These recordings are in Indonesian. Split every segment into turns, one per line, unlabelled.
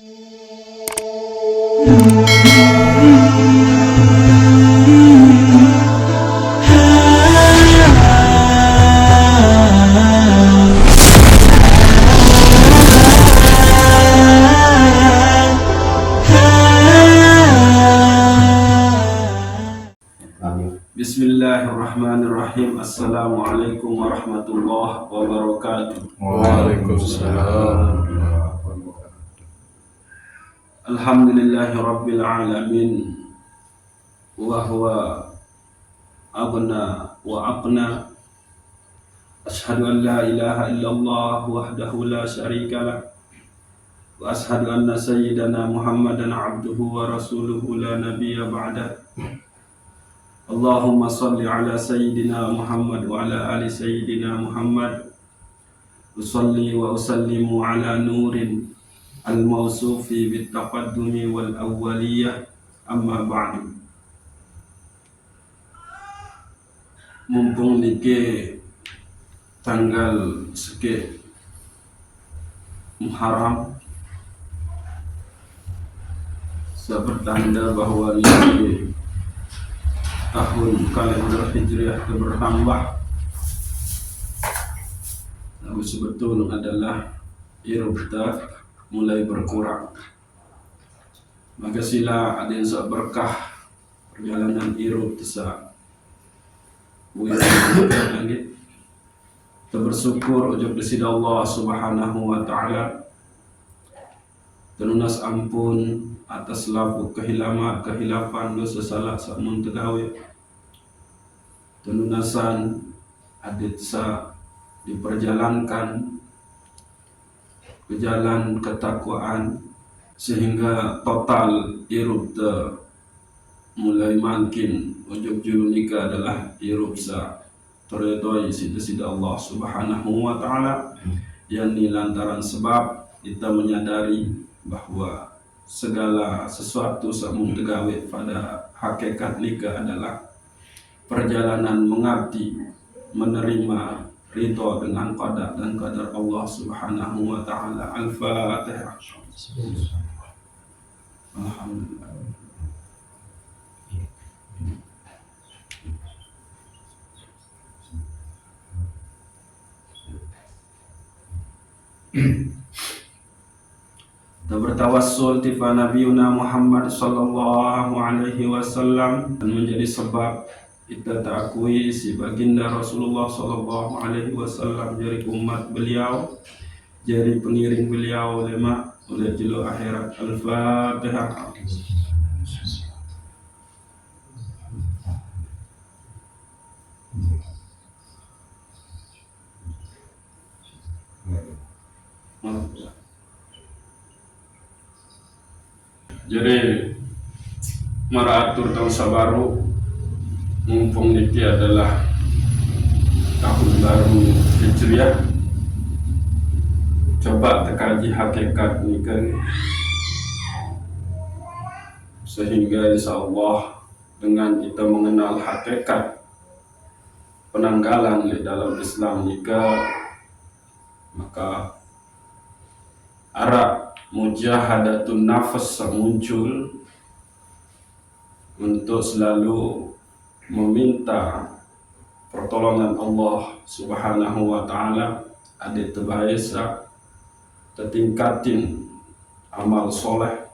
Bismillahirrahmanirrahim. Assalamualaikum warahmatullahi wabarakatuh.
Waalaikumsalam.
Alhamdulillahi rabbil alamin. Wa huwa aghna wa aqna. Ashhadu an la ilaha illallah wahdahu la syarika lah. Wa ashhadu anna sayyidana Muhammadan abduhu wa rasuluhu la nabiyya ba'dah. Allahumma salli ala sayyidina Muhammad wa ala ali sayyidina Muhammad. Usalli wa usallimu ala nurin al-mawsufi bittaqaddumi wal awwaliyah, amma ba'du. Mumpung niki tanggal seke Muharram, bertanda bahwa ini tahun kalender Hijriah bertambah. Namun sebetulnya adalah irubta mulai berkurang. Maka sila ada yang berkah perjalanan irub tesa lagi. Kita bersyukur ujub disida Allah Subhanahu wa Ta'ala. Tenunas ampun atas laku kehilafan dosa salah samun tegawe. Tenunasan adit sa diperjalankan ke jalan ketakwaan sehingga total irub mulai makin ujub juru nikah adalah irub sa teredoi sida Allah Subhanahu wa Ta'ala. Yani lantaran sebab kita menyadari bahwa segala sesuatu samun tegawe pada hakikat nikah adalah perjalanan mengabdi menerima ridho dengan qada dan qadar Allah Subhanahu wa Ta'ala. Al-Fatihah. Alhamdulillah. Kita bertawassul tifa Nabiuna Muhammad sallallahu alaihi wasallam dan menjadi sebab kita takui si baginda Rasulullah sallallahu alaihi wasallam jadi umat beliau, jadi pengiring beliau lema oleh julu akhirat. Al-Fatihah. Jadi meratur tahun sabaru mumpung niki adalah tahun baru Hijriah. Coba tekaji hakikat nikah sehingga insyaallah dengan kita mengenal hakikat penanggalan di dalam Islam nikah, maka arah mujahadatun nafas muncul untuk selalu meminta pertolongan Allah Subhanahu wa Ta'ala. Ada terbaisa tertingkatin amal soleh,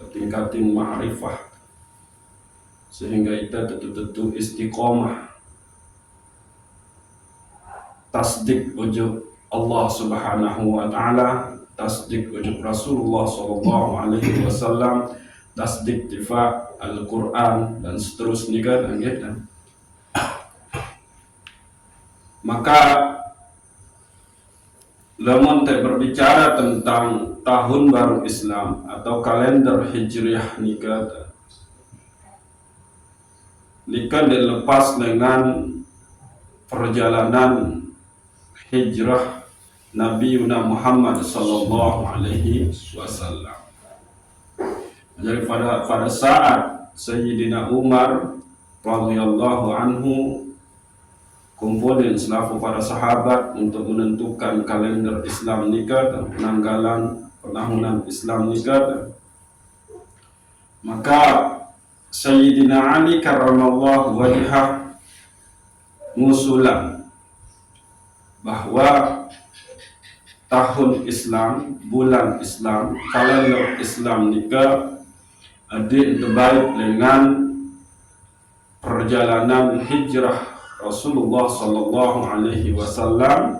tertingkatin ma'rifah, sehingga kita tentu istiqomah tasdik ujub Allah Subhanahu wa Ta'ala, tasdik ujub Rasulullah sallallahu alaihi wasallam, tasdik tifa Al-Quran dan seterusnya kan. Maka lamun tak berbicara tentang tahun baru Islam atau kalender Hijriah nikah dilepas dengan perjalanan hijrah Nabiuna Muhammad sallallahu alaihi wasallam. Jadi pada saat Sayyidina Umar radhiyallahu anhu kumpulin selaku para sahabat untuk menentukan kalender Islam nikah dan penanggalan nahunan Islam nika. Maka Sayyidina Ali karramallahu wajhah ngusulan bahwa tahun Islam, bulan Islam, kalender Islam nika terbaik dengan perjalanan hijrah Rasulullah sallallahu alaihi wasallam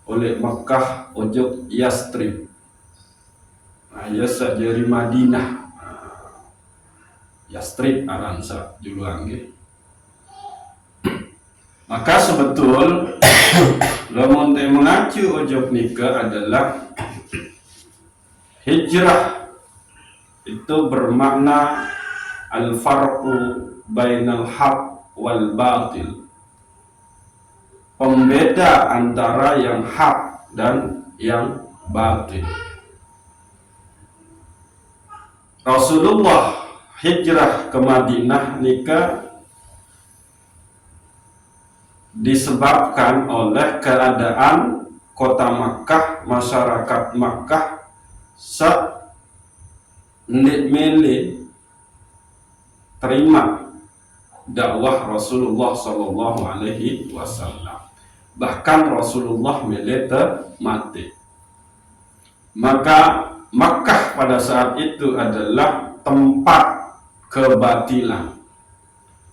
oleh Makkah ojok Yastrib. Nah, yasa dari Madinah. Yastrib aransa juluan ge. Maka sebetul lamun teh mengacu ojok nikah adalah hijrah itu bermakna al-farqu bainal haq wal batil. Pembeda antara yang hak dan yang batil. Rasulullah hijrah ke Madinah nika disebabkan oleh keadaan kota Makkah, masyarakat Makkah milih terima dakwah Rasulullah sallallahu alaihi wasallam. Bahkan Rasulullah milih mati. Maka Makkah pada saat itu adalah tempat kebatilan.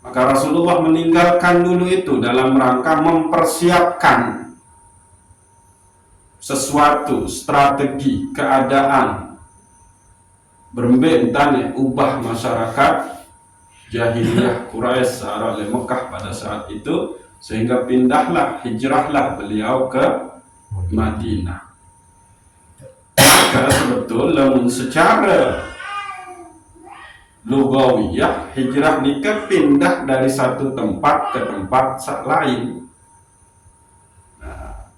Maka Rasulullah meninggalkan dulu itu dalam rangka mempersiapkan sesuatu strategi keadaan berbentannya ubah masyarakat jahiliyah Quraisy searah Mekah pada saat itu, sehingga hijrahlah beliau ke Madinah. Maka sebetulnya secara lugawiyah hijrah nikah pindah dari satu tempat ke tempat lain. Nah,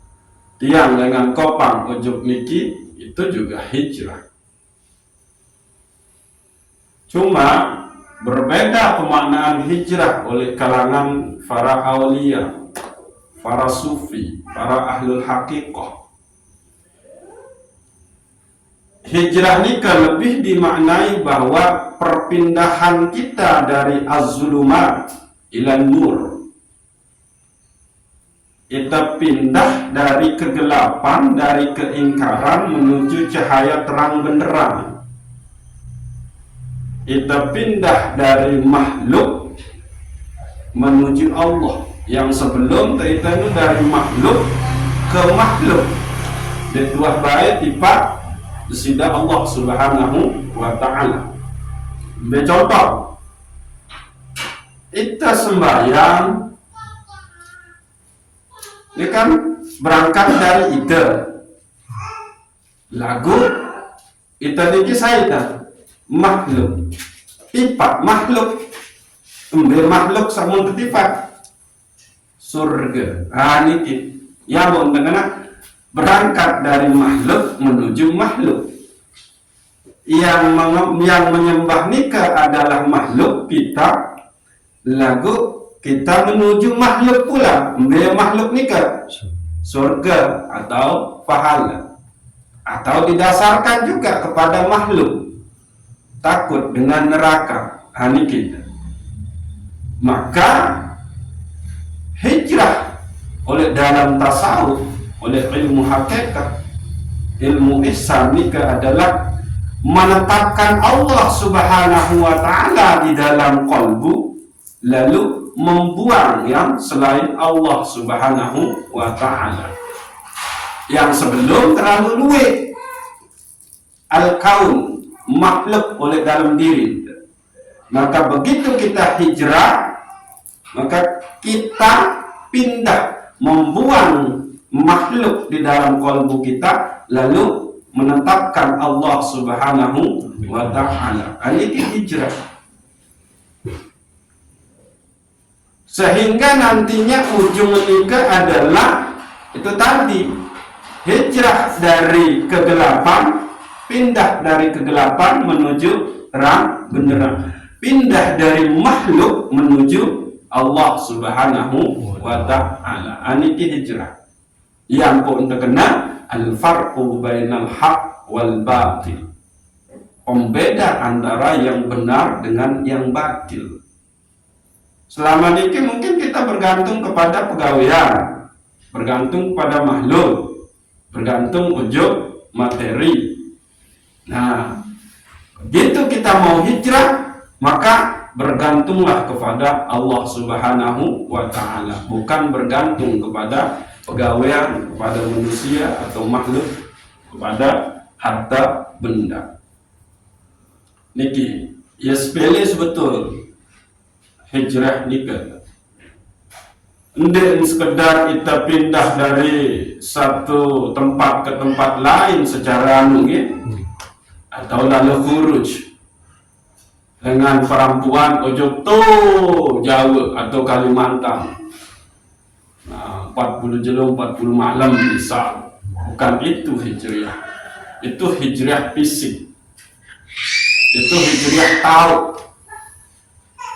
tiang dengan kopang ujuk niki itu juga hijrah. Cuma berbeda pemaknaan hijrah oleh kalangan para aulia, para sufi, para ahlul haqiqah. Hijrah nikah lebih dimaknai bahwa perpindahan kita dari az-zulumat ila nur. Kita pindah dari kegelapan, dari keingkaran menuju cahaya terang benderang. Kita pindah dari makhluk menuju Allah. Yang sebelum kita itu dari makhluk ke makhluk. Di dua baik tiba disida Allah subhanahu wa ta'ala. Contoh, kita sembahyang ini kan berangkat dari ide lagu ita niki saita makhluk tipat makhluk makhluk samun tipat surga. Niki ya mau mengenai berangkat dari makhluk menuju makhluk. Yang menyembah nikah adalah makhluk kita, lagu kita menuju makhluk pula. Makhluk nikah surga atau pahala, atau didasarkan juga kepada makhluk takut dengan neraka. Ini kita. Maka hijrah oleh dalam tasawuf, oleh ilmu hakikat, ilmu ihsan nikah adalah menetapkan Allah subhanahu wa ta'ala di dalam qalbu, lalu membuang yang selain Allah subhanahu wa ta'ala. Yang sebelum terlalu luwih al-kaun, makhluk oleh dalam diri. Maka begitu kita hijrah, maka kita pindah, membuang makhluk di dalam qalbu kita, lalu menetapkan Allah subhanahu wa ta'ala. Ini hijrah. Sehingga nantinya ujung nikah adalah itu tadi, hijrah dari kegelapan, pindah dari kegelapan menuju terang benderang, pindah dari makhluk menuju Allah subhanahu wa ta'ala. Ini hijrah yang pun terkena al-farqu bainal haq wal batil. Pembeda antara yang benar dengan yang batil. Selama ini mungkin kita bergantung kepada pegawaian, bergantung pada makhluk, bergantung ujuk materi. Nah, begitu kita mau hijrah, maka bergantunglah kepada Allah Subhanahu wa Ta'ala, bukan bergantung kepada pegawaian, kepada manusia atau makhluk, kepada harta benda. Niki, ya sepele sebetul hijrah nikah. Ndek sekedar kita pindah dari satu tempat ke tempat lain secara mungkin, atau lalu khuruj dengan perempuan ojo tuh Jawa atau Kalimantan. Nah, 40 jelo 40 malam bisa. Bukan itu hijrah. Itu hijrah fisik. Itu hijrah tahu.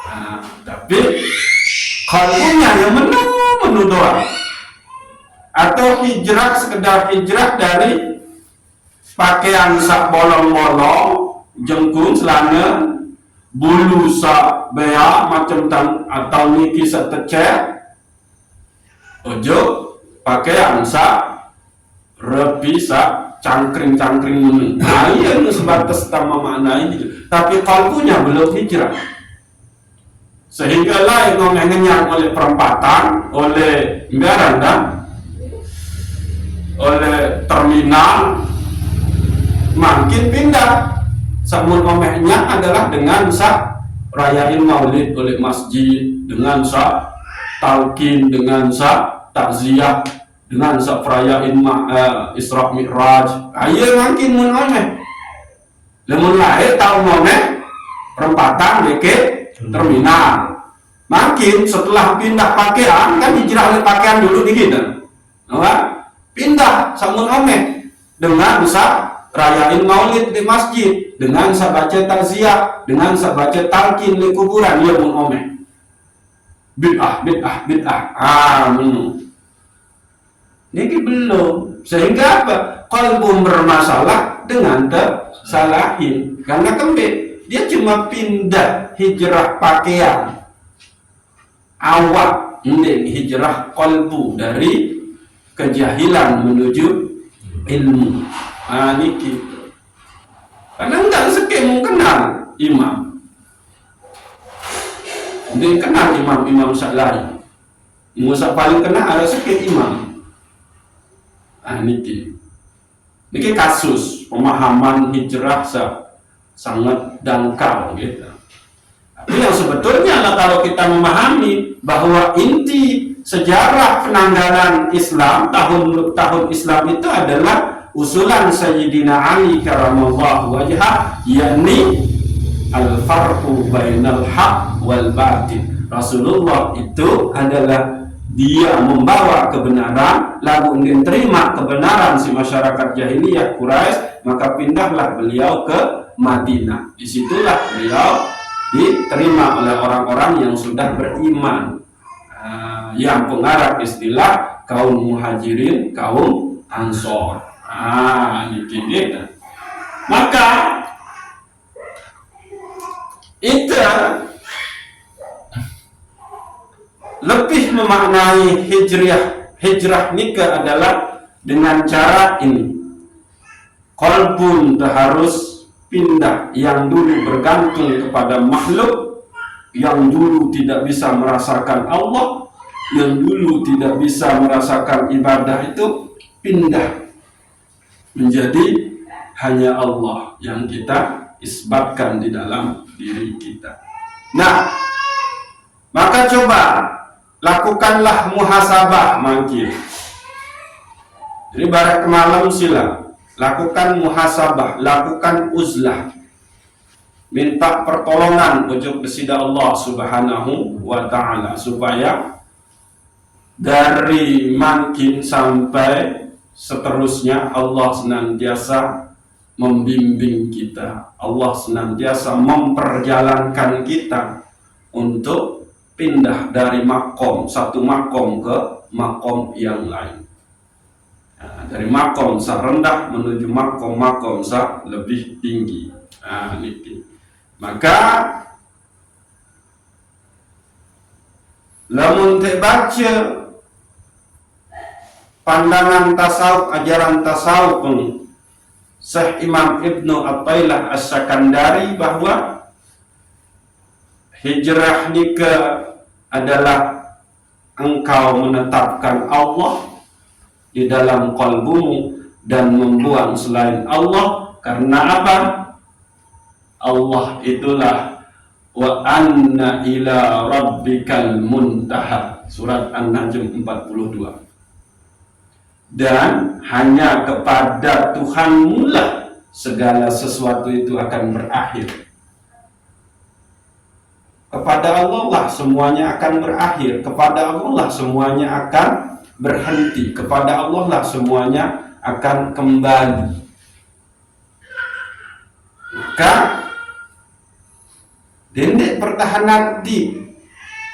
Nah, tapi kalbunya yang menu doang. Atau hijrah sekedar hijrah dari pakaian sak bolong-bolong, jengkung celana, bulu sak bea macam tan atau niki sak tecek. Ojo pakaian sak repi sak cangkring-cangkring menu. Nah, iya sebatas sama makna ini. Tapi kalbunya belum hijrah. Sehingga lah yang ngenyang oleh perempatan, oleh garanda, oleh terminal, makin pindah. Samun omehnya adalah dengan sak rayain maulid oleh masjid, dengan sak talqin, dengan sak takziah, dengan sak rayain Isra Mi'raj. Ayo makin mun omeh. Lemun lahir tahu omeh perempatan deket terminal. Makin setelah pindah pakaian, kan hijrah oleh pakaian dulu di kita. Nah, pindah samun omeh dengan bisa rayain maulid di masjid, dengan sa baca takziah, dengan sa baca talqin di kuburan, dia mun omeh. Bid'ah. Ini belum. Sehingga apa? Qalbu bermasalah dengan tersalahin. Karena kembali dia cuma pindah hijrah pakaian awak, ini hijrah qalbu dari kejahilan menuju ilmu. Ah, niki. Karena enggak sekemu kenal imam. Dia kenal imam Sya'lari. Musa paling kenal ada sekali imam. Ah, niki. Niki kasus pemahaman hijrah sangat dangkal gitu. Tapi yang sebetulnya lah kalau kita memahami bahwa inti sejarah penanggalan Islam, tahun Islam itu adalah usulan Sayyidina Ali karamallahu wajhah, yakni al-farqu bainal haq wal batil. Rasulullah itu adalah dia membawa kebenaran, lalu ingin terima kebenaran si masyarakat jahiliyah Quraisy, maka pindahlah beliau ke Madinah. Disitulah beliau diterima oleh orang-orang yang sudah beriman, yang pengarang istilah kaum muhajirin, kaum ansor. Ini gitu. Maka itu lebih memaknai hijrah nikah adalah dengan cara ini. Qalbun harus pindah, yang dulu bergantung kepada makhluk, yang dulu tidak bisa merasakan Allah, yang dulu tidak bisa merasakan ibadah, itu pindah menjadi hanya Allah yang kita isbatkan di dalam diri kita. Nah, maka coba lakukanlah muhasabah mangkir. Jadi barat malam sila lakukan muhasabah, lakukan uzlah, minta pertolongan ujuk kesida Allah Subhanahu wa Ta'ala, supaya dari makin sampai seterusnya Allah senantiasa membimbing kita, Allah senantiasa memperjalankan kita untuk pindah dari makom, satu makom ke makom yang lain. Nah, dari makom sa rendah menuju makom sa lebih tinggi. Niki. Maka lamun te baca pandangan tasawuf, ajaran tasawuf Syekh Imam Ibnu Athaillah As-Sakandari bahwa hijrah nikah adalah engkau menetapkan Allah di dalam kalbumu dan membuang selain Allah. Karena apa? Allah itulah wa anna ila rabbikal muntaha, surat An-Najm 42. Dan hanya kepada Tuhanmu lah segala sesuatu itu akan berakhir. Kepada Allah lah semuanya akan berakhir. Kepada Allah lah semuanya akan berhenti. Kepada Allah lah semuanya akan kembali. Maka dendek pertahanan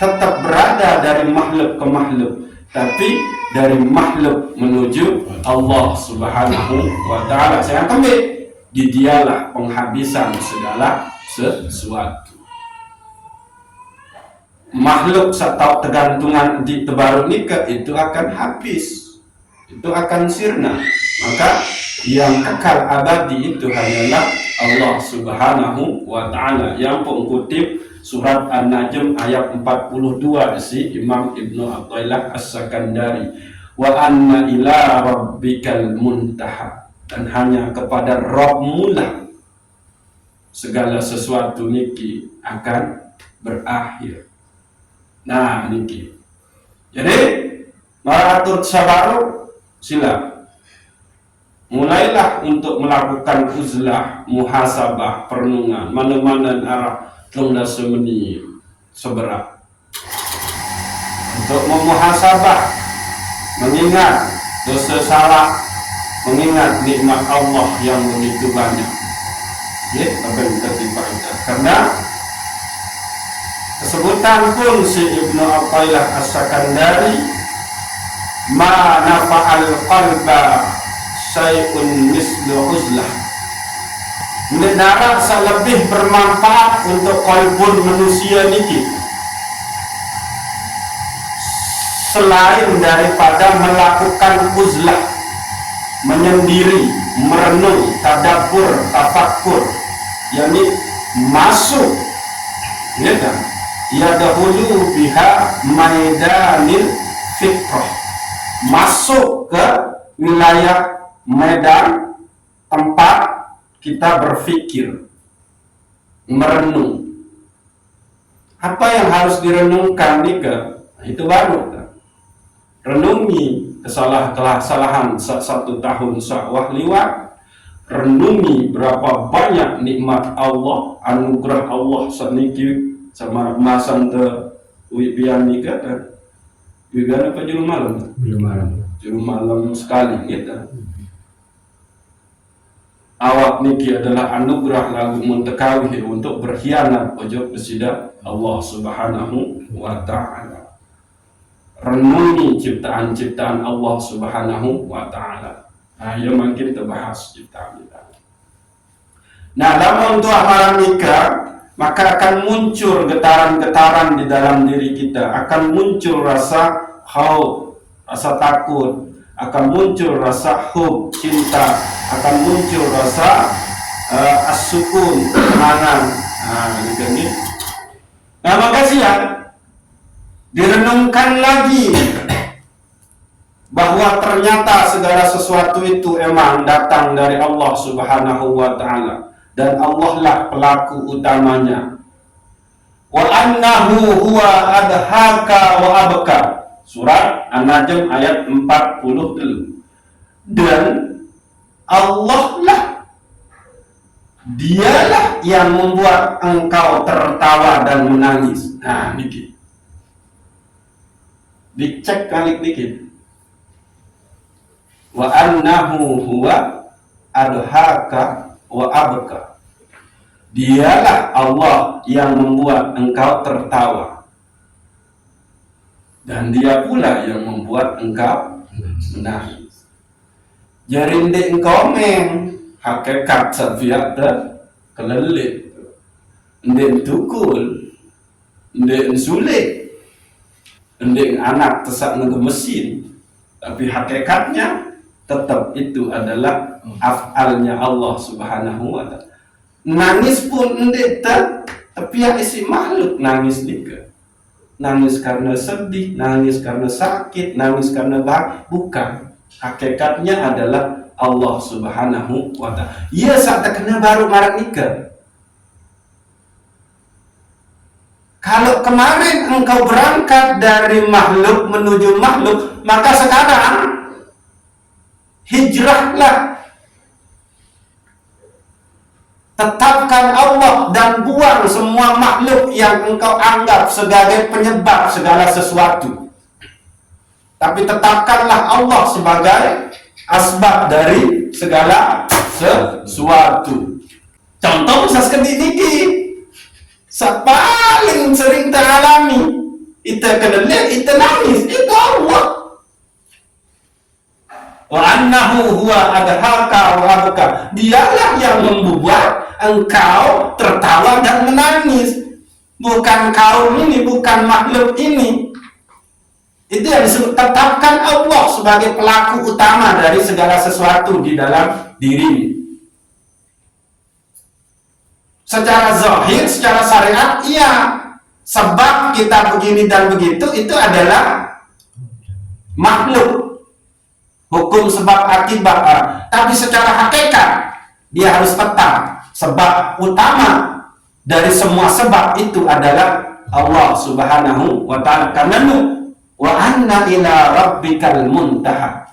tetap berada dari makhluk ke makhluk, tapi dari makhluk menuju Allah Subhanahu wa ta'ala. Saya kembali di dialah penghabisan segala sesuatu. Makhluk atau tergantungan di tebaru nikah itu akan habis, itu akan sirna. Maka yang kekal abadi itu hanyalah Allah Subhanahu wa ta'ala. Yang pengkutip surat An-Najm ayat 42 si Imam Ibnu Athaillah As-Sakandari, wa anna ila rabbikal muntaha, dan hanya kepada Rabbmu lah segala sesuatu niki akan berakhir. Nah niki. Jadi maratur sabaru sila mulailah untuk melakukan uzlah, muhasabah, perenungan, mana-mana arah tunggal semeni seberat untuk memuhasabah, mengingat dosa salah, mengingat nikmat Allah yang begitu banyak. Ya, apa yang kita karena kesebutan pun si Ibnu Athaillah As-Sakandari, ma nafa'al qalba syai'un mislu uzlah, mendarat lebih bermanfaat untuk kalbun manusia niki selain daripada melakukan uzlah, menyendiri, merenung, tadabbur, tafakkur, yakni masuk, ya kan? Ya dahulu biha maidanil fikrah, masuk ke wilayah medan tempat kita berpikir, merenung. Apa yang harus direnungkan nika? Itu baru kan? Renungi kesalahan 1 tahun sakwah liwat. Renungi berapa banyak nikmat Allah, anugerah Allah seniki sama masan te wibian nika kan? Wibian apa juru malam? Juru malam sekali gitu. Awak niki adalah anugerah lagu muntekawih untuk berkhianat ojo besida Allah Subhanahu wa ta'ala. Renungi ciptaan-ciptaan Allah Subhanahu wa ta'ala. Ya makin terbahas ciptaan kita. Nah, dalam untuk amalan nikah, maka akan muncul getaran-getaran di dalam diri kita, akan muncul rasa khauf, rasa takut, akan muncul rasa hub, cinta, akan muncul rasa as-sukun, ketenangan. Ini. Nah, maka siang direnungkan lagi bahwa ternyata segala sesuatu itu emang datang dari Allah Subhanahu wa ta'ala, dan Allah lah pelaku utamanya. Wa annahu huwa adhaka wa abka, surat An-Najm ayat 40. Dan Allah lah, dialah yang membuat engkau tertawa dan menangis. Nah, dikit. Dicek kali dikit. Wa annahu huwa adhaka wa abka. Dialah Allah yang membuat engkau tertawa, dan dia pula yang membuat engkau menangis. Jadi ndek komen hakikat safiat kelelit, ndek tukul, ndek sulit, ndek anak tesak nge mesin, tapi hakikatnya tetap itu adalah af'alnya Allah Subhanahu wa ta'ala. Nangis pun ndek tapi yang isi makhluk nangis juga. Nangis karena sedih, nangis karena sakit, nangis karena bukan. Hakikatnya adalah Allah Subhanahu wa ta'ala. Iya saat kena baru marah nikah. Kalau kemarin engkau berangkat dari makhluk menuju makhluk, maka sekarang hijrahlah. Tetapkan Allah dan buang semua makhluk yang engkau anggap sebagai penyebab segala sesuatu. Tapi tetapkanlah Allah sebagai asbab dari segala sesuatu. Contoh seperti ini, paling sering teralami, kita kena lihat, kita nangis, itu Allah. Wa annahu huwa adhaka wa abka. Dialah yang membuat engkau tertawa dan menangis. Bukan kau ini, bukan makhluk ini. Itu yang disebut tetapkan Allah sebagai pelaku utama dari segala sesuatu di dalam diri. Secara zahir, secara syariat, iya. Sebab kita begini dan begitu, itu adalah makhluk. Hukum sebab akibat. Tapi secara hakikat, dia harus tetap. Sebab utama dari semua sebab itu adalah Allah Subhanahu wa ta'ala. Karena wa anna ila rabbikal muntaha.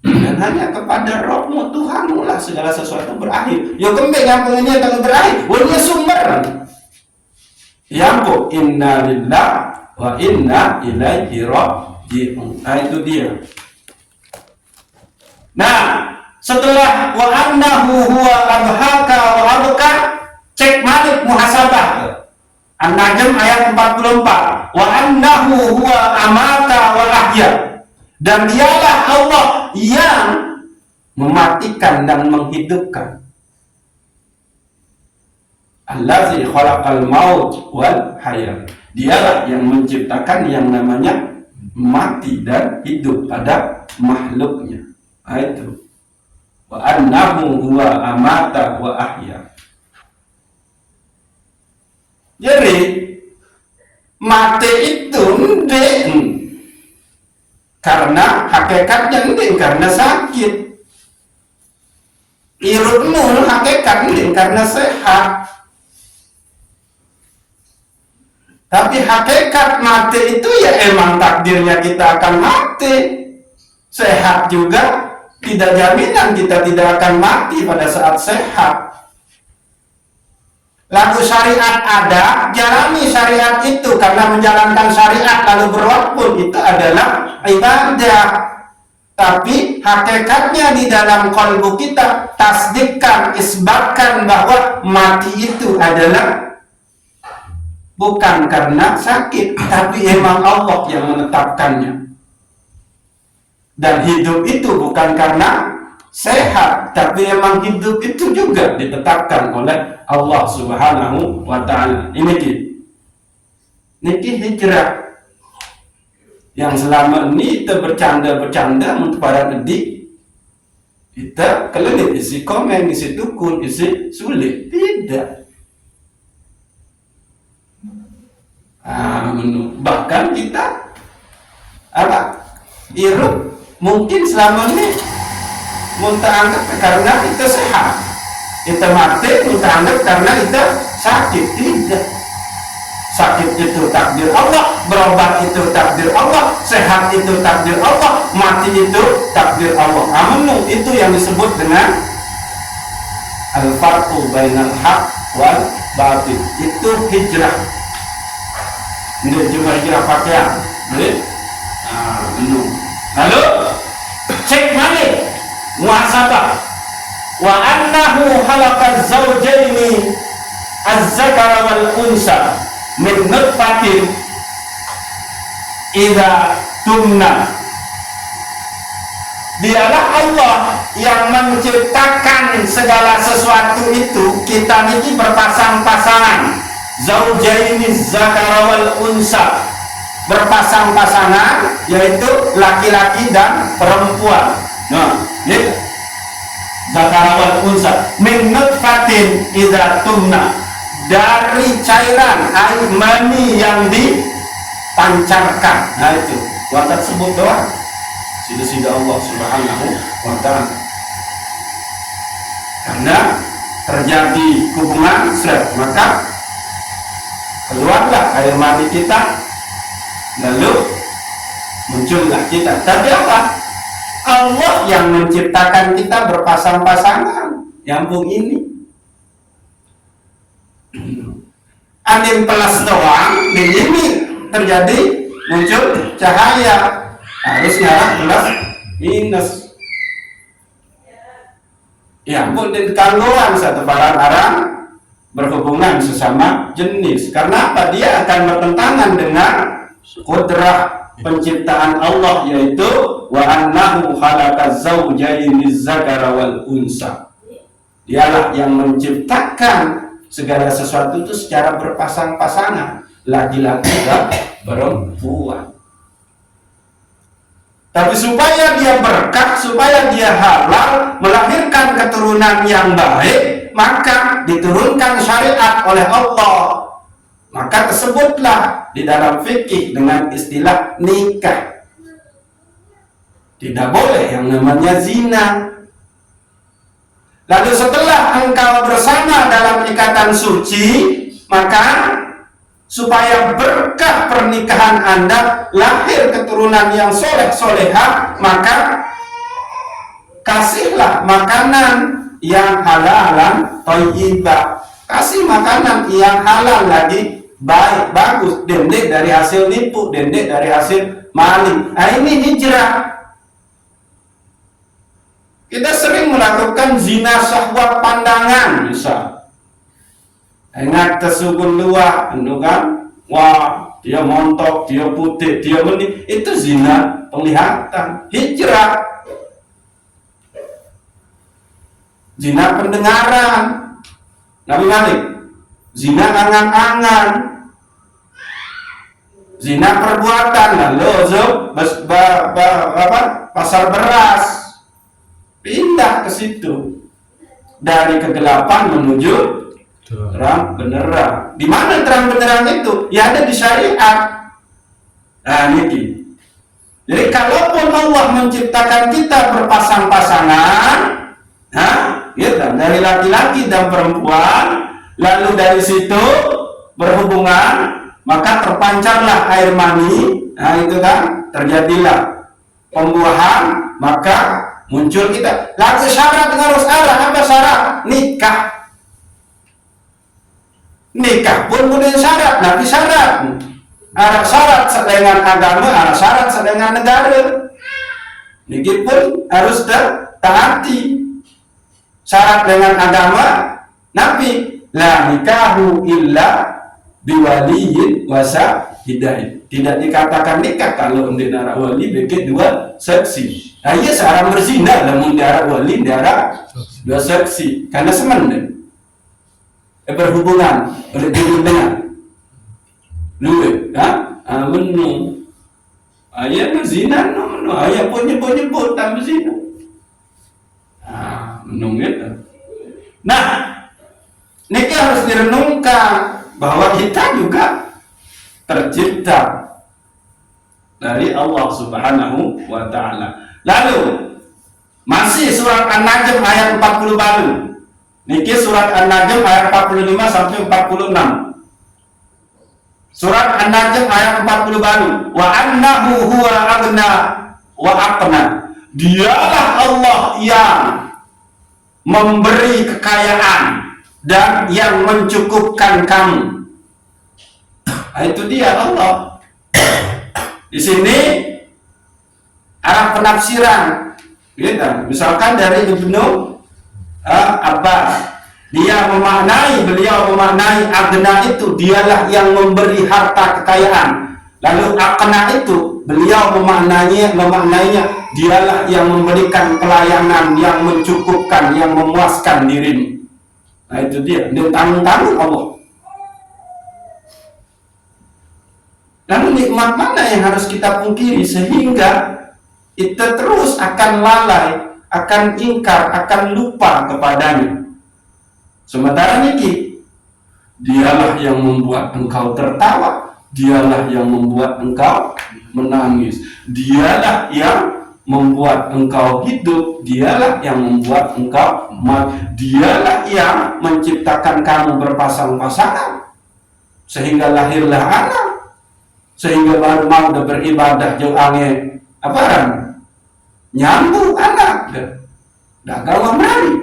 Dan hanya kepada Rabbmu, Tuhanmu lah segala sesuatu berakhir. Ya kembali yang pengennya kalau berakhir, wanya sumber. Yang inna lillah wa inna ilaihi raji'un. Nah itu dia. Nah, setelah wa annahu huwa adhaka wa abka, cek malik muhasabah. An-Najm ayat 44. Wa annahu huwa amata wa ahya. Dan dialah Allah yang mematikan dan menghidupkan. Allazi khalaqal maut wal hayat. Dialah yang menciptakan yang namanya mati dan hidup pada makhluknya. Itu. Wa annahu huwa amata wa ahya. Jadi mati itu ndek karena hakikatnya ndek karena sakit. Irutmu hakikat ndek karena sehat. Tapi hakikat mati itu ya emang takdirnya kita akan mati. Sehat juga tidak jaminan kita tidak akan mati pada saat sehat. Lalu syariat ada, jalani syariat itu karena menjalankan syariat lalu berwaktu itu adalah ibadah. Tapi hakikatnya di dalam qalbu kita tasdikkan, isbatkan bahwa mati itu adalah bukan karena sakit, tapi emang Allah yang menetapkannya. Dan hidup itu bukan karena sehat, tapi emang hidup itu juga ditetapkan oleh Allah Subhanahu wa ta'ala. Ini hijrah yang selama ini kita bercanda untuk para pendidik. Kita keliling isi komen, isi dukun, isi sulit. Tidak. Bahkan kita irut mungkin selama ini muntah anggap karena kita sehat, kita mati muntah anggap karena kita sakit. Tidak. Sakit itu takdir Allah, berobat itu takdir Allah, sehat itu takdir Allah, mati itu takdir Allah. Amun itu yang disebut dengan al-farqu bainal haq wal batil. Itu hijrah. Ini cuma hijrah pakaian. Lalu cek balik muhasabah. Wa annahu khalaqaz zawjaini az-zakara wal unsa min nutfatin idza tumna
Dialah Allah yang menciptakan segala sesuatu itu. Kita ini berpasang-pasangan, zaujaini zakara wal unsa, berpasang-pasangan, yaitu laki-laki dan perempuan. Nah, ini zakara wal unsa min nutfatin idza tumna, dari cairan air mani yang dipancarkan. Nah itu buat tersebut doang sida Allah Subhanahu wa ta'ala. Karena terjadi hubungan seks, maka keluarlah air mani kita, lalu muncullah kita. Tapi apa? Allah yang menciptakan kita berpasang-pasangan. Nyambung ini angin pelas doang, di ini terjadi muncul cahaya, harus ngarah plus minus. Ya ampun, kanggoan satu barang-barang berhubungan sesama jenis. Karena apa? Dia akan bertentangan dengan kudrah penciptaan Allah, yaitu wa annahu khalaqaz zawjaini dzakara wal unsa. Dialah yang menciptakan segala sesuatu itu secara berpasang-pasangan, laki-laki dan perempuan. Tapi supaya dia berkah, supaya dia halal, melahirkan keturunan yang baik, maka diturunkan syariat oleh Allah. Maka tersebutlah di dalam fikih dengan istilah nikah. Tidak boleh yang namanya zina. Lalu setelah engkau bersama dalam ikatan suci, maka supaya berkah pernikahan Anda, lahir keturunan yang soleh solehah, maka kasihlah makanan yang halalan thayyibah. Kasih makanan yang halal lagi, baik, bagus, dendek dari hasil nipu, dendek dari hasil maling. Nah ini hijrah. Kita sering melakukan zina syahwat pandangan, misal ingat tersukun luar, kan? Wah, dia montok, dia putih, dia meni, itu zina penglihatan. Hijrah. Zina pendengaran, Nabi Malik. Zina angan-angan, zina perbuatan, lalu pasar beras, pindah ke situ, dari kegelapan menuju terang benerang. Di mana terang benerang itu? Ya ada di syariat. Nah ini. Jadi kalaupun Allah menciptakan kita berpasang-pasangan, gitu, dari laki-laki dan perempuan, lalu dari situ berhubungan, maka terpancarlah air mani. Nah itu kan, terjadilah pembuahan, maka muncul kita. Lalu syarat harus ada. Apa syarat? Nikah. Nikah pun punya syarat, nabi syarat. Ada syarat dengan agama, ada syarat dengan negara. Nikah pun harus taati. Syarat dengan agama, nabi la nikahu illa biwaliyin wasa hidain. Tidak dikatakan nikah kalau ndara wali bikin dua saksi. Nah, iya seorang berzina namun ndara wali ndara dua saksi karena semen berhubungan oleh diri dengan luwe, menu ayah berzina, menu ayah pun nyebut tak berzina, menu gitu. Nah, ini harus direnungkan bahwa kita juga tercipta dari Allah Subhanahu wa ta'ala. Lalu masih surat An-Najm ayat 40 baru. Niki surat An-Najm ayat 45 sampai 46. Surat An-Najm ayat 40 baru. Wa annahu huwa aghna wa aqna. Dialah Allah yang memberi kekayaan dan yang mencukupkan kamu. Nah, itu dia Allah. Di sini arah penafsiran, gitu. Misalkan dari Ibnu Abbas, beliau memaknai agna itu dialah yang memberi harta kekayaan. Lalu aqna itu Beliau memaknainya, dialah yang memberikan pelayanan yang mencukupkan, yang memuaskan dirimu. Nah itu dia tanggung-tanggung Allah. Lalu nikmat mana yang harus kita pungkiri sehingga kita terus akan lalai, akan ingkar, akan lupa kepadanya. Sementara niki, dialah yang membuat engkau tertawa, dialah yang membuat engkau menangis, dialah yang membuat engkau hidup, dialah yang membuat engkau mati, dialah yang menciptakan kamu berpasang-pasangan sehingga lahirlah anak, sehingga baru mau beribadah jauh angin nyambung anak dah gawa mari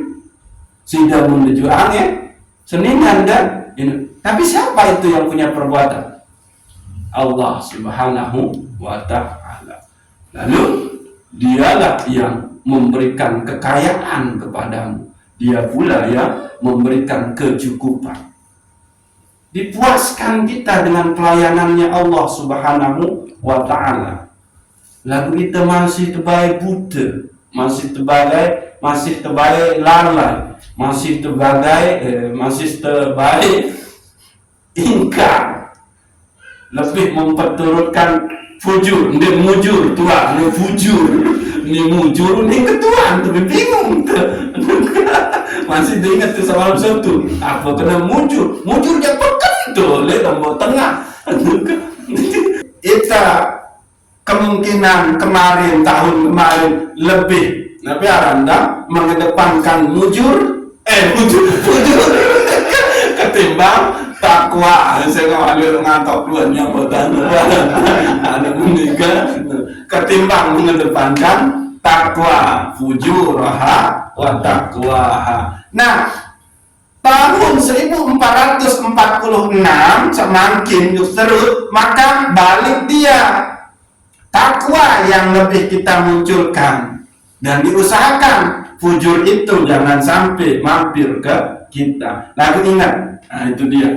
sudah menuju angin seningan dan ini. Tapi siapa itu yang punya perbuatan? Allah Subhanahu wa ta'ala. Lalu dialah yang memberikan kekayaan kepadamu, dia pula yang memberikan kecukupan. Dipuaskan kita dengan pelayanannya Allah Subhanahu wa ta'ala. Lalu kita masih terbaik buta, masih terbaik lalai, masih terbaik ingkar, lebih memperturutkan fujur, ini mujur tua, ini fujur, ini mujur, ini ketuaan, tapi bingung masih diingat tuh sama satu, apa kena mujur dia pekan tuh, lihat nombor tengah kita kemungkinan tahun kemarin lebih tapi Anda mengedepankan mujur ketimbang takwa. Saya ngalir ngantok duanya botan ada menikah ketimbang mengedepankan takwa, fujuraha wa taqwaha. Nah, tahun 1446 semakin terus, maka balik dia takwa yang lebih kita munculkan dan diusahakan fujur itu jangan sampai mampir ke kita. Lalu ingat, nah itu dia,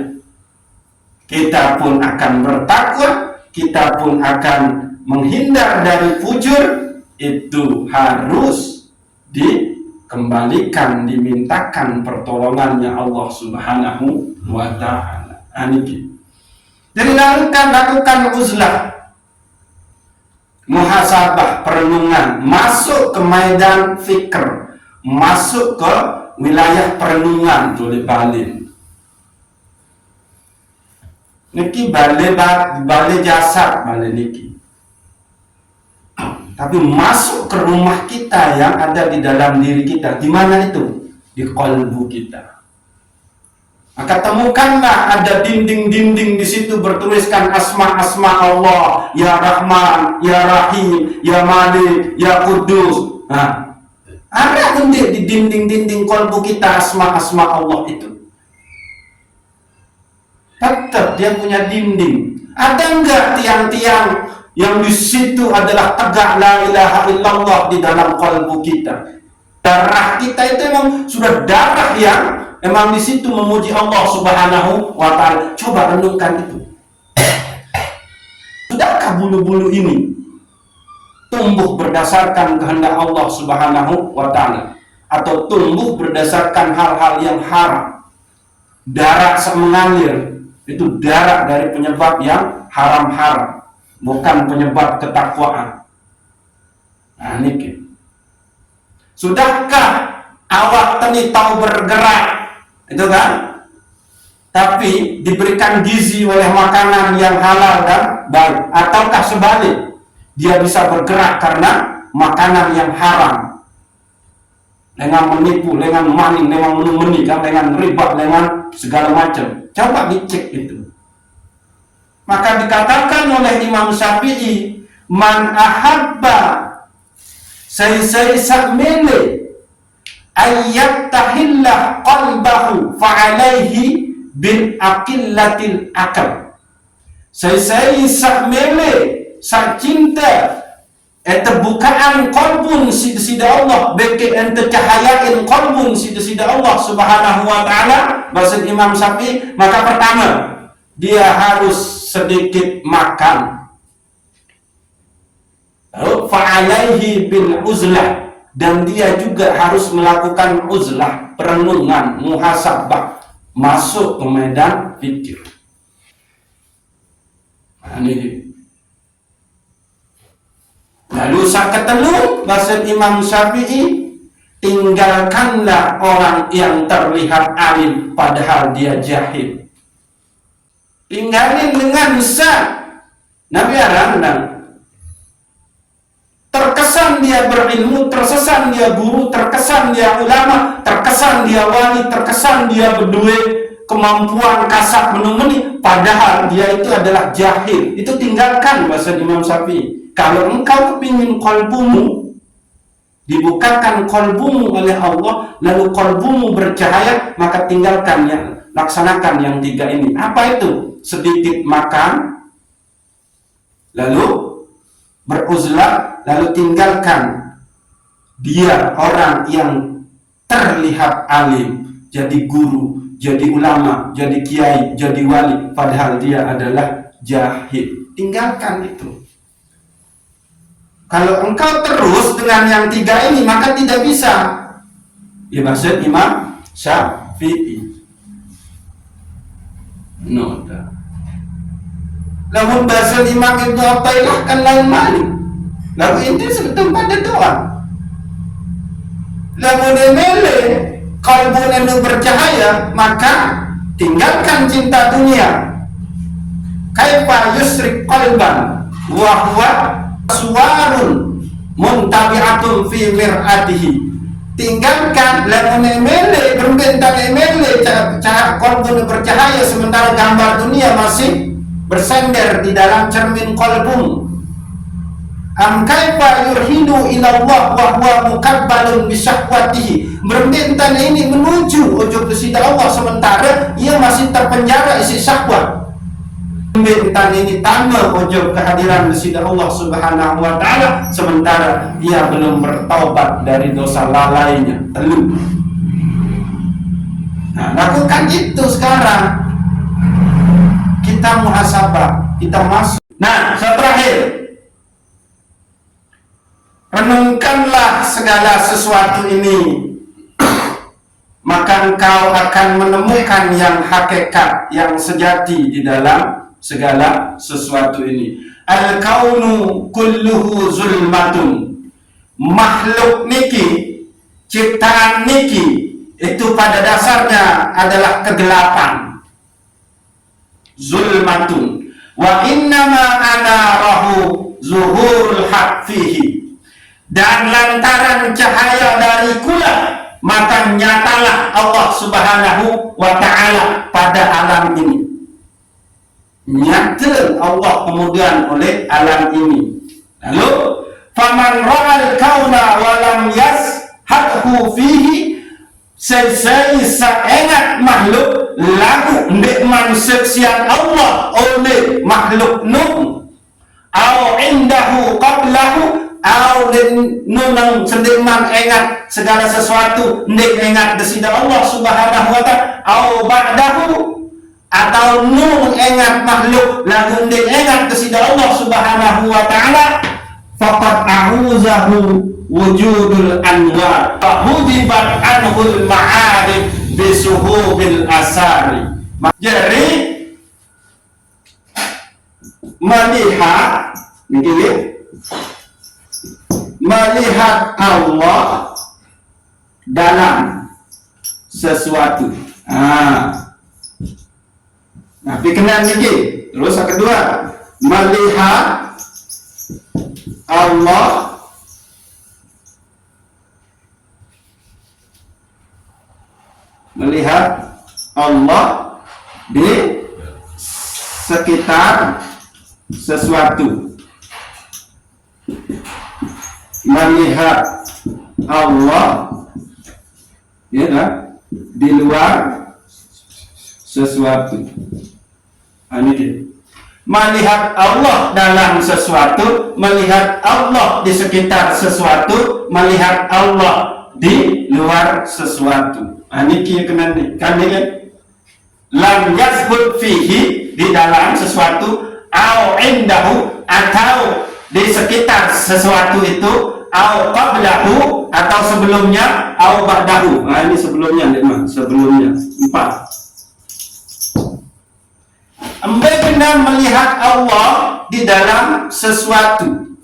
kita pun akan bertakwa, kita pun akan menghindar dari fujur. Itu harus dikembalikan, dimintakan pertolongannya Allah Subhanahu wa ta'ala. Jadi lakukan uzlah, muhasabah, perenungan, masuk ke medan fikr, masuk ke wilayah perenungan oleh balin. Niki balik jasad, balik niki. Tapi masuk ke rumah kita yang ada di dalam diri kita. Di mana itu? Di qalbu kita. Maka temukanlah ada dinding-dinding di situ bertuliskan asma-asma Allah, ya Rahman, ya Rahim, ya Malik, ya Kudus. Nah, ada nanti di dinding-dinding qalbu kita asma-asma Allah itu. Tetap dia punya dinding. Ada enggak tiang-tiang yang di situ adalah tegak la ilaha illallah di dalam qalbu kita? Darah kita itu memang sudah darah yang memang di situ memuji Allah Subhanahu wa ta'ala. Coba renungkan itu. Sudahkah bulu-bulu ini tumbuh berdasarkan kehendak Allah Subhanahu wa ta'ala, atau tumbuh berdasarkan hal-hal yang haram? Darah mengalir itu darah dari penyebab yang haram-haram, bukan penyebab ketakwaan. Nah, ini. Sudahkah awak tadi tahu bergerak, itu kan? Tapi diberikan gizi oleh makanan yang halal dan baik, ataukah sebalik, dia bisa bergerak karena makanan yang haram, dengan menipu, dengan maning, dengan menikah, dengan riba, dengan segala macam. Coba dicek itu. Maka dikatakan oleh Imam Syafi'i, man ahabba say sakmele ayat tahillah qalbahu fa'alaihi bin aqillatil akal. Say sakmele sak cinta bukaan qalbun sida Allah, beke ente cahayain qalbun sida Allah Subhanahu wa ta'ala. Bahasa Imam Syafi'i, maka pertama dia harus sedikit makan. Lalu fa'alaihi bil uzlah, dan dia juga harus melakukan uzlah, perenungan, muhasabah, masuk ke medan fikir. Nah, ini. Lalu saketelu bahasa Imam Syafi'i, tinggalkanlah orang yang terlihat alim padahal dia jahil. Tinggalin dengan sah. Nabi Arandang. Terkesan dia berilmu, terkesan dia guru, terkesan dia ulama, terkesan dia wali, terkesan dia berdua kemampuan kasat menumeni, padahal dia itu adalah jahil. Itu tinggalkan bahasa Imam Syafi'i. Kalau engkau kepingin kolbumu dibukakan kolbumu oleh Allah, lalu kolbumu bercahaya, maka tinggalkan yang, laksanakan yang 3 ini. Apa itu? Sedikit makan, lalu beruzlah, lalu tinggalkan dia orang yang terlihat alim, jadi guru, jadi ulama, jadi kiai, jadi wali, padahal dia adalah jahil. Tinggalkan itu. Kalau engkau terus dengan yang 3 ini, maka tidak bisa. Ya maksud Imam Syafi'i. Noda. Lamun bahasa Imam Ibnu Athaillah kan lain malik. Lalu ini sebetulnya pada doa. Lamun emele kalbun enu bercahaya, maka tinggalkan cinta dunia. Kaifa yusrik qalban wa huwa suwarun muntabi'atun fi mir'atihi. Tinggalkan lamun emele berbentang emele cahaya kolbun bercahaya, sementara gambar dunia masih bersender di dalam cermin kolbun. Am kaifa yurhidu ila Allah wa huwa mukabbalun bi syahwatihi. Berbentang ini menuju ujung kepada Allah, sementara ia masih terpenjara isi syahwat. Bintang ini tambah ujung kehadiran di Allah Subhanahu wa taala, sementara ia belum bertaubat dari dosa lalainya. Telu. Nah, lakukan itu sekarang. Kita muhasabah, kita masuk. Nah, terakhir, renungkanlah segala sesuatu ini, maka engkau akan menemukan yang hakikat, yang sejati di dalam segala sesuatu ini. Al-kaunu kulluhu zulmatun. Makhluk niki, ciptaan niki, itu pada dasarnya adalah kegelapan. Zulmatun. Wa innama anarahu zuhurul haq fihi. Dan lantaran cahaya dari kula, maka nyatalah Allah Subhanahu wa ta'ala pada alam ini. Nyata Allah kemudian oleh alam ini. Lalu faman ra'al kauna wa lam yashadhu fihi, sesuai saengat makhluk lagu ndek manseksian Allah oleh makhluk nun, au indahu qablahu, au nunang sendiman engat segala sesuatu ndek engat desida Allah Subhanahu wa ta'ala, au ba'dahu, atau nun engat makhluk lagu ndek engat desida Allah Subhanahu wa ta'ala, faqad a'uzahu wujudul anwar fahudibat anhul ma'arif bisuhubil asari. Jadi melihat melihat Allah dalam sesuatu. Nah, dikenal niki. Terus yang kedua, melihat Allah di sekitar sesuatu. Melihat Allah ya kan, di luar sesuatu. Ini dia. Melihat Allah dalam sesuatu, melihat Allah di sekitar sesuatu, melihat Allah di luar sesuatu. Ini kia kena ni. Kan lam yazbut fihi, di dalam sesuatu, au indahu, atau di sekitar sesuatu itu, au qablahu, atau sebelumnya, au ba'dahu.
Nah, ini sebelumnya, sebelumnya 4.
Embe benar melihat Allah di dalam sesuatu.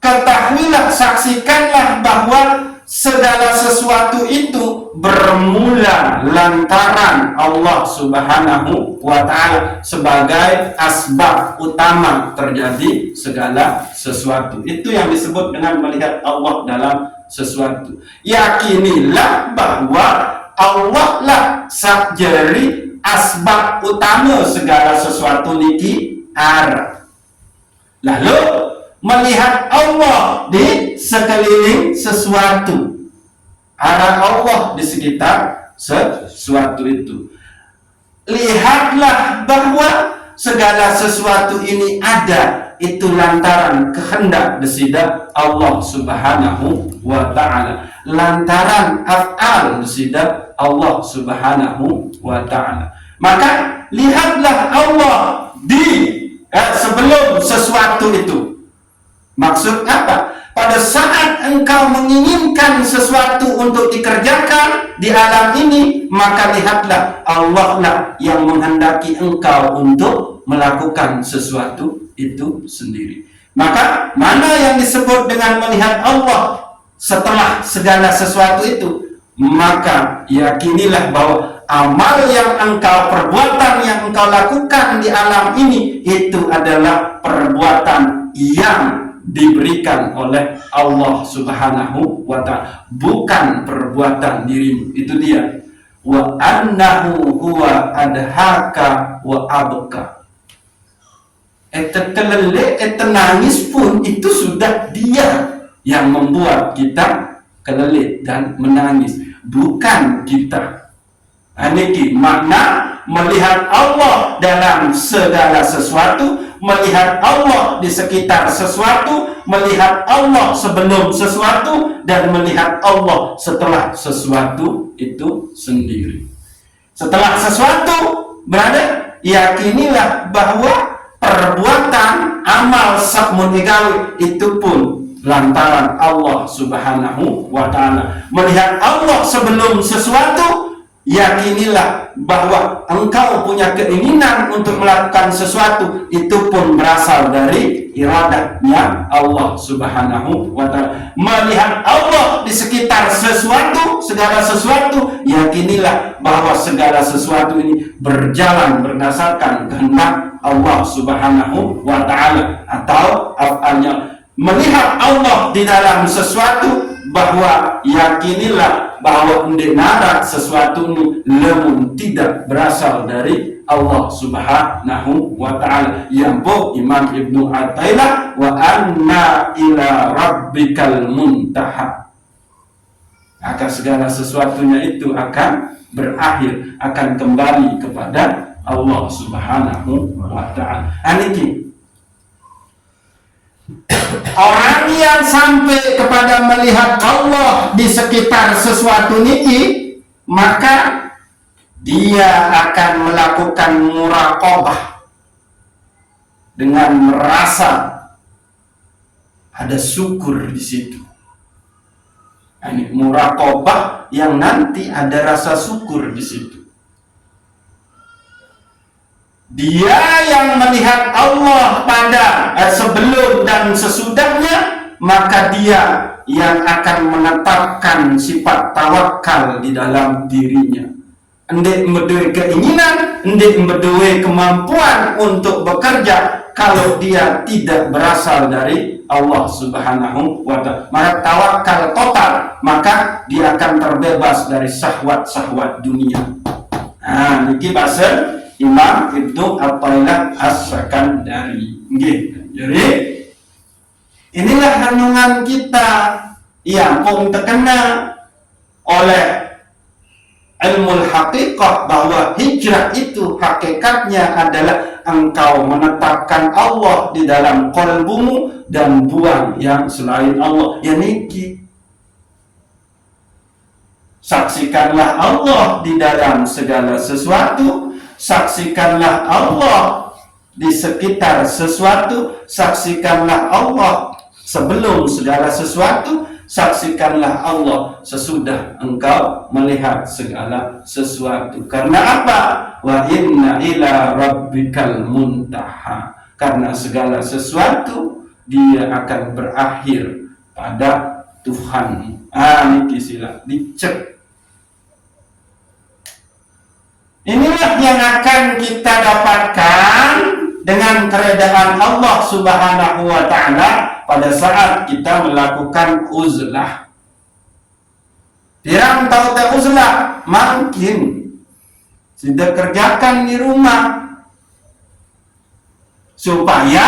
Ketahuilah, saksikanlah bahwa segala sesuatu itu bermula lantaran Allah Subhanahu wa ta'ala sebagai asbab utama terjadi segala sesuatu. Itu yang disebut dengan melihat Allah dalam sesuatu. Yakinilah bahwa Allah lah sakjari asbab utama segala sesuatu niki arah. Lalu melihat Allah di sekeliling sesuatu, arah Allah di sekitar sesuatu itu. Lihatlah bahwa segala sesuatu ini ada, itu lantaran kehendak desidat Allah Subhanahu wa ta'ala, lantaran af'al desidat Allah Subhanahu wa ta'ala. Maka lihatlah Allah di sebelum sesuatu itu. Maksud apa? Pada saat engkau menginginkan sesuatu untuk dikerjakan di alam ini, maka lihatlah Allah lah yang menghendaki engkau untuk melakukan sesuatu itu sendiri. Maka mana yang disebut dengan melihat Allah setelah segala sesuatu itu? Maka yakinilah bahwa amal yang engkau, perbuatan yang engkau lakukan di alam ini, itu adalah perbuatan yang diberikan oleh Allah Subhanahu wa ta'ala, bukan perbuatan dirimu. Itu dia. Wa annahu huwa adhaka wa abka. Kelele, nangis pun itu sudah dia yang membuat kita kelele dan menangis, bukan kita. Ini makna melihat Allah dalam segala sesuatu, melihat Allah di sekitar sesuatu, melihat Allah sebelum sesuatu, dan melihat Allah setelah sesuatu itu sendiri. Setelah sesuatu berada, yakinilah bahwa perbuatan amal sakmun igawi itu pun lantaran Allah Subhanahu wa ta'ala. Melihat Allah sebelum sesuatu, yakinilah bahwa engkau punya keinginan untuk melakukan sesuatu, itu pun berasal dari iradahnya Allah Subhanahu wa ta'ala. Melihat Allah di sekitar sesuatu, segala sesuatu, yakinilah bahwa segala sesuatu ini berjalan berdasarkan kehendak Allah Subhanahu wa ta'ala atau af'alnya. Melihat Allah di dalam sesuatu, bahwa yakinilah bahwa ndenara sesuatu ini lemun tidak berasal dari Allah Subhanahu wa ta'ala. Yang Imam Ibnu Athaillah, wa anna ila rabbikal muntaha. Maka segala sesuatunya itu akan berakhir, akan kembali kepada Allah Subhanahu wa ta'ala. Aniki orang yang sampai kepada melihat Allah di sekitar sesuatu niki, maka dia akan melakukan muraqabah dengan merasa ada syukur di situ. Ini muraqabah yang nanti ada rasa syukur di situ. Dia yang melihat Allah pada sebelum dan sesudahnya, maka dia yang akan menetapkan sifat tawakal di dalam dirinya. Endek mendue keinginan, endek mendue kemampuan untuk bekerja, kalau dia tidak berasal dari Allah Subhanahu wa ta'ala. Maka tawakal total, maka dia akan terbebas dari syahwat-syahwat dunia. Nah, niki bahasa Imam Ibnu Athaillah As-Sakandari. Jadi inilah renungan kita yang pun terkena oleh ilmu hakikat, bahwa hijrah itu hakikatnya adalah engkau menetapkan Allah di dalam qalbumu dan buang yang selain Allah. Ya niki, saksikanlah Allah di dalam segala sesuatu, saksikanlah Allah di sekitar sesuatu, saksikanlah Allah. Sebelum segala sesuatu, saksikanlah Allah sesudah engkau melihat segala sesuatu. Karena apa? Wa inna ila rabbikal muntaha. Karena segala sesuatu dia akan berakhir pada Tuhan. Niki sila dicek. Inilah yang akan kita dapatkan dengan keredaan Allah Subhanahu wa ta'ala pada saat kita melakukan uzlah. Tiang tahu tak uzlah? Makin sudah kerjakan di rumah supaya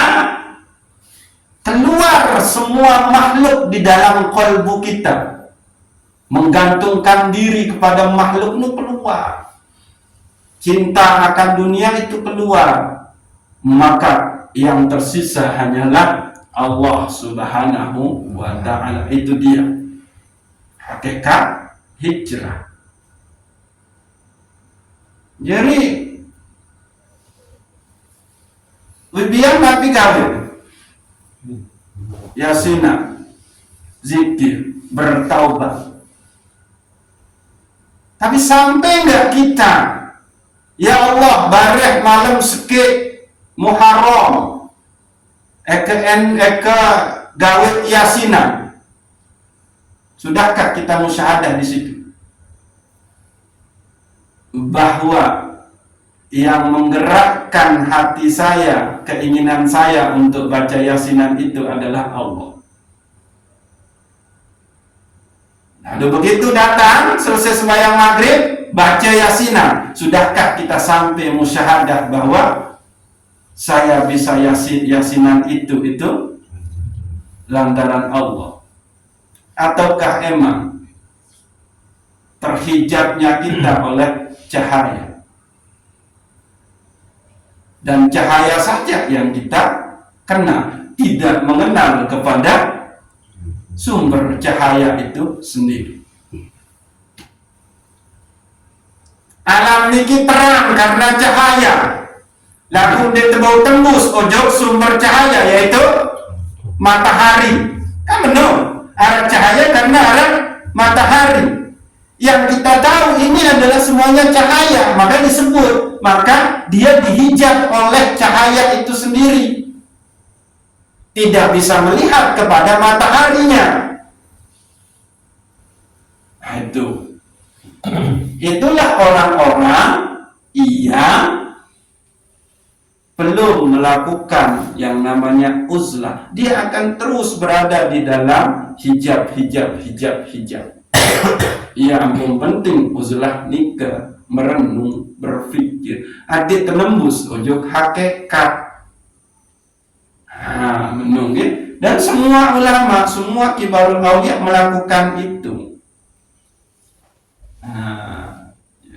keluar semua makhluk di dalam kalbu kita, menggantungkan diri kepada makhluk itu keluar, cinta akan dunia itu keluar, maka yang tersisa hanyalah Allah Subhanahu wa ta'ala. Itu dia hakikat hijrah. Jadi biar Nabi kawin Yasina, zikir, bertaubat. Tapi sampai enggak kita, ya Allah, barek malam sikit Muharram, eka gawe Yasina. Sudahkah kita musyahadah di situ bahwa yang menggerakkan hati saya, keinginan saya untuk baca Yasinan itu adalah Allah. Lalu begitu datang, selesai sembahyang maghrib, baca Yasinan. Sudahkah kita sampai musyahadah bahwa saya bisa Yasinan itu lantaran Allah? Ataukah emang terhijabnya kita oleh cahaya? Dan cahaya saja yang kita kena, tidak mengenal kepada sumber cahaya itu sendiri. Alam niki terang karena cahaya. Lalu dia tembus ojok sumber cahaya, yaitu matahari. Kan benar, arah cahaya karena arah matahari. Yang kita tahu ini adalah semuanya cahaya, maka disebut, maka dia dihijab oleh cahaya itu sendiri. Tidak bisa melihat kepada mataharinya. Nah, itu. Itulah orang-orang yang belum melakukan yang namanya uzlah. Dia akan terus berada di dalam hijab. Ya ampun, penting uzlah nikah, merenung, berpikir, adik tenembus ojok hakikat. Menunggu. Dan semua ulama, semua kibarul aulia melakukan itu.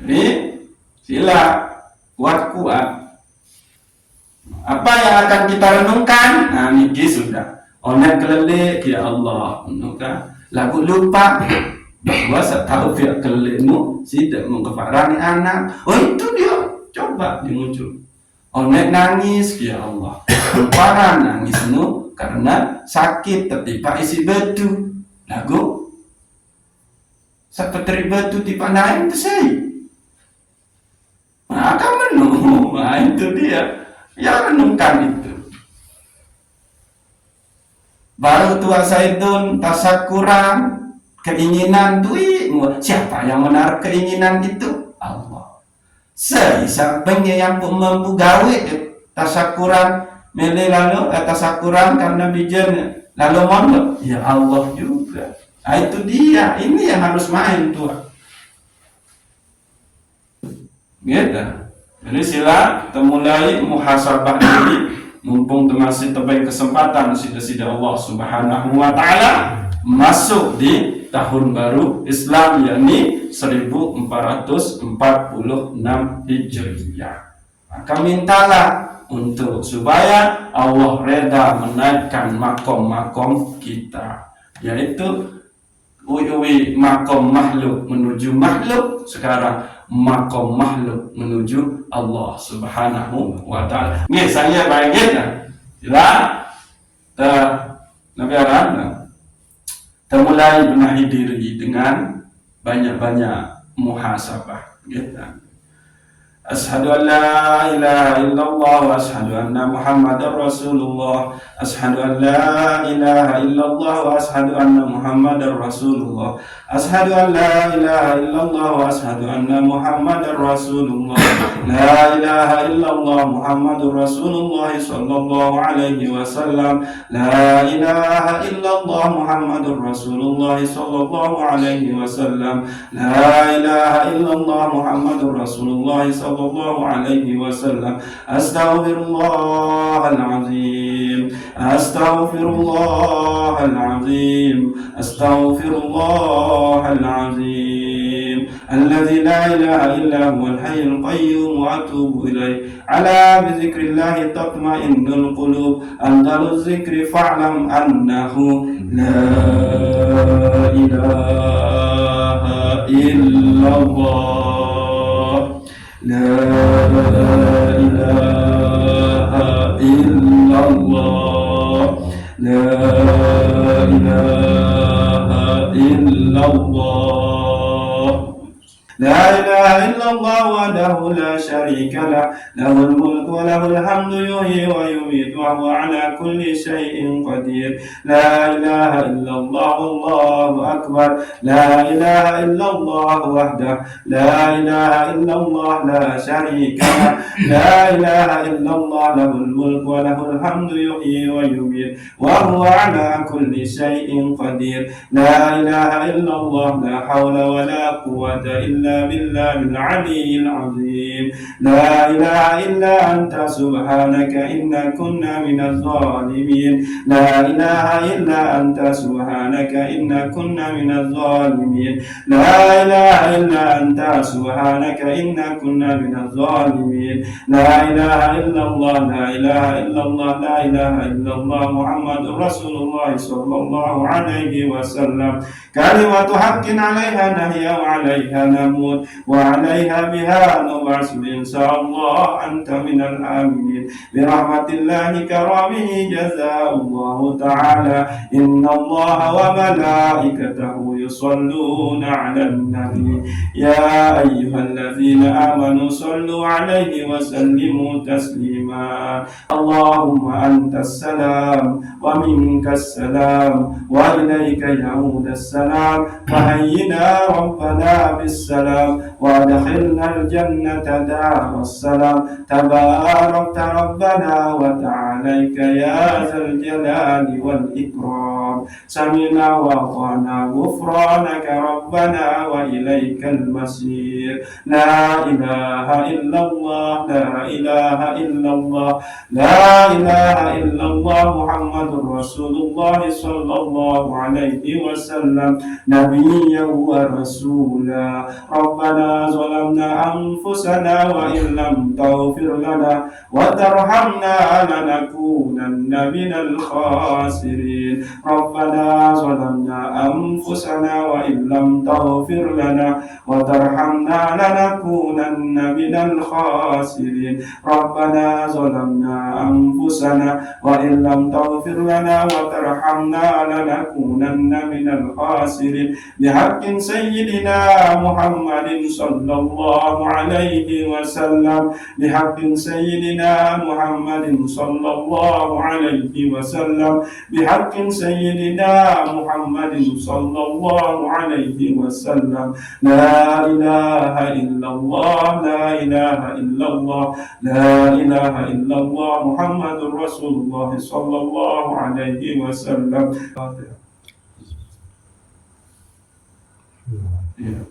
Jadi sila kuat. Apa yang akan kita renungkan? Niki sudah. Onek kelele, ya Allah, menunggu. Lagu lupa bahwa taufik kelemu tidak mengkefarani anak. Oh itu dia, coba dimuncul. Onek nangis, ya Allah, kefaran nangismu karena sakit tertimpa isi batu. Lagu seperti batu dipandang itu saya. Maka menunggu, itu dia. Ya renungkan itu. Baru tua Saidun tasakuran, keinginan duit. Siapa yang menaruh keinginan itu? Allah. Siapa yang mampu gawe tasakuran mele lalu tasakuran karena bijan lalu mondok? Ya Allah juga. Itu dia. Ini yang harus main tuh. Gitu. Jadi sila kita mulai muhasabah diri. Mumpung masih terbaik kesempatan sida-sida Allah Subhanahu wa ta'ala masuk di tahun baru Islam, yakni 1446 Hijriah. Maka mintalah untuk supaya Allah reda menaikkan makom-makom kita, yaitu makom makhluk menuju makhluk, sekarang makom makhluk menuju Allah Subhanahu wa taala. Nggih, saya bayangin ya. Nabi Arana mulai benahi diri dengan banyak-banyak muhasabah gitu. Asyhadu an la ilaha illallah wa asyhadu anna Muhammadar Rasulullah. Asyhadu an la ilaha illallah wa asyhadu anna Muhammadar Rasulullah. Asyhadu an la ilaha illallah wa asyhadu anna Muhammadar Rasulullah. La ilaha illallah Muhammadur Rasulullah sallallahu alaihi wasallam. La ilaha illallah Muhammadur Rasulullah sallallahu alaihi wasallam. La ilaha illallah Muhammadur Rasulullah sallallahu alaihi wasallam. Astaghfirullahal azim. Astaghfirullahal azim. Astaghfirullahal azim. Alladzi la ilaha illa huwal hayyul qayyum wa atubu ilaih. Ala bi dzikrillah tatma'innul qulub. Andalu dzikri fa'lam annahu la ilaha illallah. La ilaha illallah. La ilaha illallah. لا إله إلا الله وحده لا شريك له له الملك وله الحمد يحيي ويميت وهو على كل شيء قدير. لا إله إلا الله والله أكبر. لا إله إلا الله وحده لا إله إلا الله لا شريك له. لا إله إلا الله له الملك وله الحمد يحيي ويميت وهو على كل شيء قدير. لا إله إلا الله لا حول ولا قوة إلا بالله العلي العظيم. لا إله إلا أنت سبحانك إنا كنا من الظالمين. لا إله إلا أنت سبحانك إنا كنا من الظالمين. لا إله إلا أنت سبحانك إنا كنا من الظالمين. لا إله إلا الله. لا إله إلا الله. لا إله إلا الله محمد رسول الله صلى الله عليه وسلم. كلمة حق عليها نحيا وعليها نموت وعليها بها نبعث إن شاء الله. أنت من الآمنين برحمة الله كرامه. جزاء الله تعالى. إن الله وملائكته يصلون على النبي يا أيها الذين آمنوا صلوا عليه وسلموا تسليما. اللهم أنت السلام ومنك السلام وإليك يعود السلام. فحينا ربنا بالسلام وادخلنا الجنة دار السلام. تباركت ربنا وتعاليك يا ذا الجلال والإكرام. سمعنا وأطعنا غفرانك ربنا وإليك المصير. لا إله إلا الله. لا إله إلا الله. لا إله إلا الله محمد رسول الله صلى الله عليه وسلم. نبيا ورسولا. ربنا ظلمنا أنفسنا وإن لم تغفر لنا وترحمنا لنكونن من الخاسرين. ربنا ظلمنا أنفسنا وإن لم تغفر لنا وترحمنا لنكونن من الخاسرين. ربنا ظلمنا أنفسنا وإن لم تغفر لنا وترحمنا لنكونن من الخاسرين. بحق سيدنا محمد صلى الله عليه وسلم. بحق سيدنا محمد صلى الله عليه وسلم. بحق سيدنا محمد صلى الله عليه وسلم. لا إله إلا الله. لا إله إلا الله. لا إله إلا الله محمد رسول الله صلى الله عليه وسلم. Yeah.